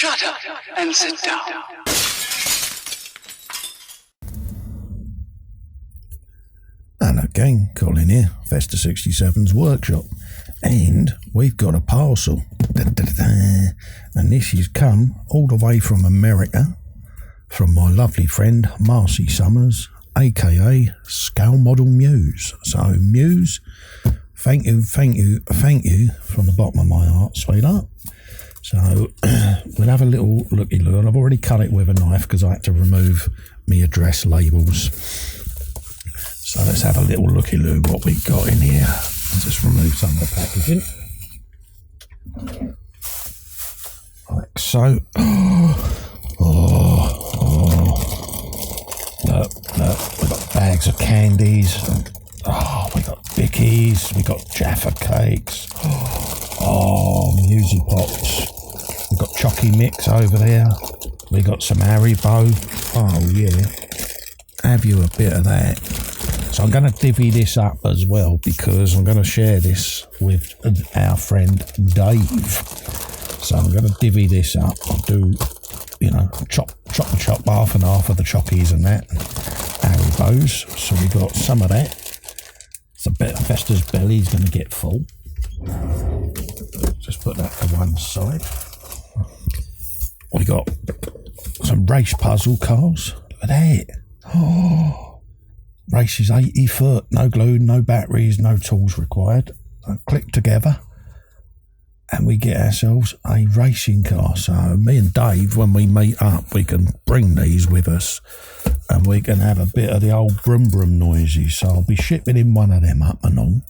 Shut up and sit down. And again, Colin here, Festa 67's workshop. And we've got a parcel. And this has come all the way from America, from my lovely friend Marcie Summers AKA Model Muse. So Muse, thank you from the bottom of my heart, sweetheart. So we'll have a little looky-loo, and I've already cut it with a knife because I had to remove me address labels. So let's have a little looky-loo what we got in here. I'll just remove some of the packaging. Like so. Look, we've got bags of candies. We got Bickies, we got Jaffa cakes. Musy Pops. We've got Chocky Mix over there. We got some Haribo. Oh yeah. Have you a bit of that? So I'm going to divvy this up as well because I'm going to share this with our friend Dave. So I'm going to divvy this up. I'll do, chop half and half of the Chockies and that. Haribos. So we got some of that. It's a bit of Festa's belly's going to get full. Just put that to one side. We got some race puzzle cars. Look at that. Race is 80 foot, no glue, no batteries, no tools required. Click together and we get ourselves a racing car. So me and Dave, when we meet up, we can bring these with us and we can have a bit of the old brum brum noises. So I'll be shipping in one of them up and on.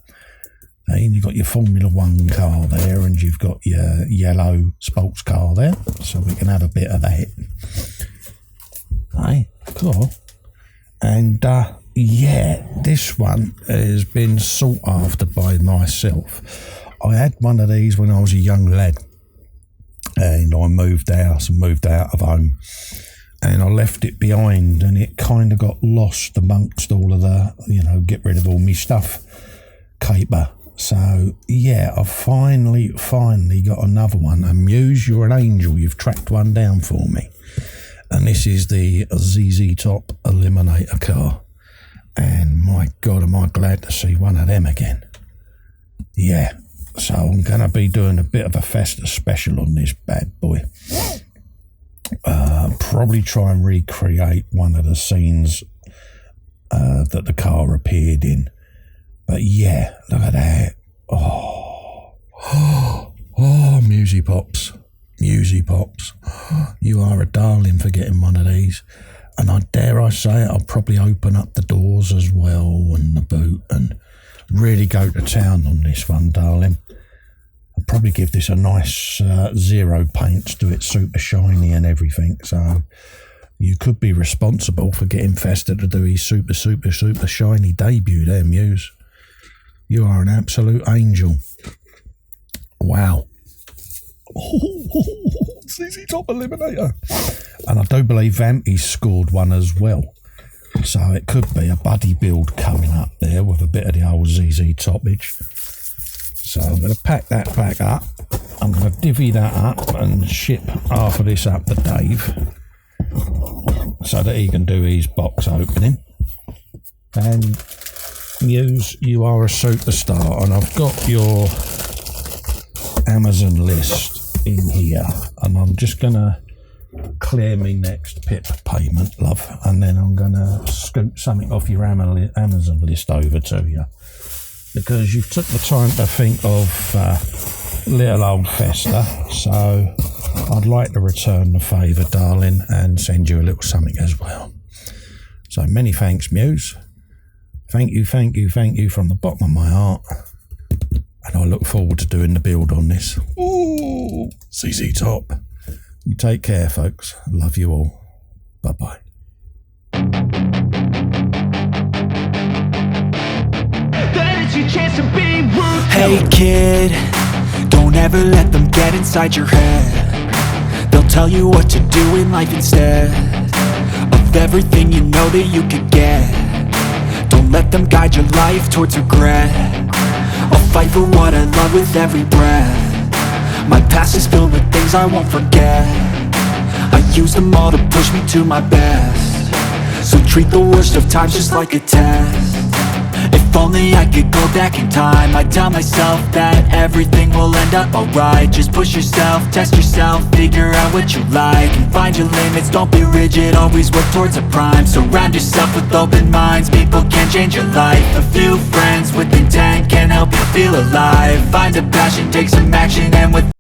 And you've got your Formula 1 car there and you've got your yellow sports car there. So we can have a bit of that. Hey, cool. And this one has been sought after by myself. I had one of these when I was a young lad and I moved house and moved out of home and I left it behind and it kind of got lost amongst all of the, get rid of all my stuff caper. So yeah, I finally got another one. And Muse, you're an angel, you've tracked one down for me. And this is the ZZ Top Eliminator car. And my God, am I glad to see one of them again. Yeah, so I'm going to be doing a bit of a Festa special on this bad boy. Probably try and recreate one of the scenes that the car appeared in. But yeah, look at that. Musy Pops. Musy Pops. You are a darling for getting one of these. And I say it, I'll probably open up the doors as well and the boot and really go to town on this one, darling. I'll probably give this a nice 0 paints, do it super shiny and everything. So you could be responsible for getting Festa to do his super shiny debut there, Muse. You are an absolute angel. Wow. ZZ Top Eliminator. And I do believe Vampy's scored one as well. So it could be a buddy build coming up there with a bit of the old ZZ Toppage. So I'm going to pack that back up. I'm going to divvy that up and ship half of this up to Dave so that he can do his box opening. And Muse, you are a superstar. And I've got your Amazon list in here. And I'm just going to clear me next PIP payment, love, and then I'm gonna scoop something off your Amazon list over to you because you took the time to think of little old Festa, so I'd like to return the favour, darling, and send you a little something as well. So many thanks, Muse. Thank you from the bottom of my heart, and I look forward to doing the build on this. Ooh, ZZ Top. You take care, folks. Love you all. Bye-bye. Hey kid, don't ever let them get inside your head. They'll tell you what to do in life instead of everything you know that you could get. Don't let them guide your life towards regret. I'll fight for what I love with every breath. My past is filled with things I won't forget. I use them all to push me to my best. So treat the worst of times just like a test. If only I could go back in time, I'd tell myself that everything will end up alright. Just push yourself, test yourself, figure out what you like, and find your limits, don't be rigid, always work towards a prime. Surround yourself with open minds, people can change your life. A few friends with intent can help you feel alive. Find a passion, take some action, and with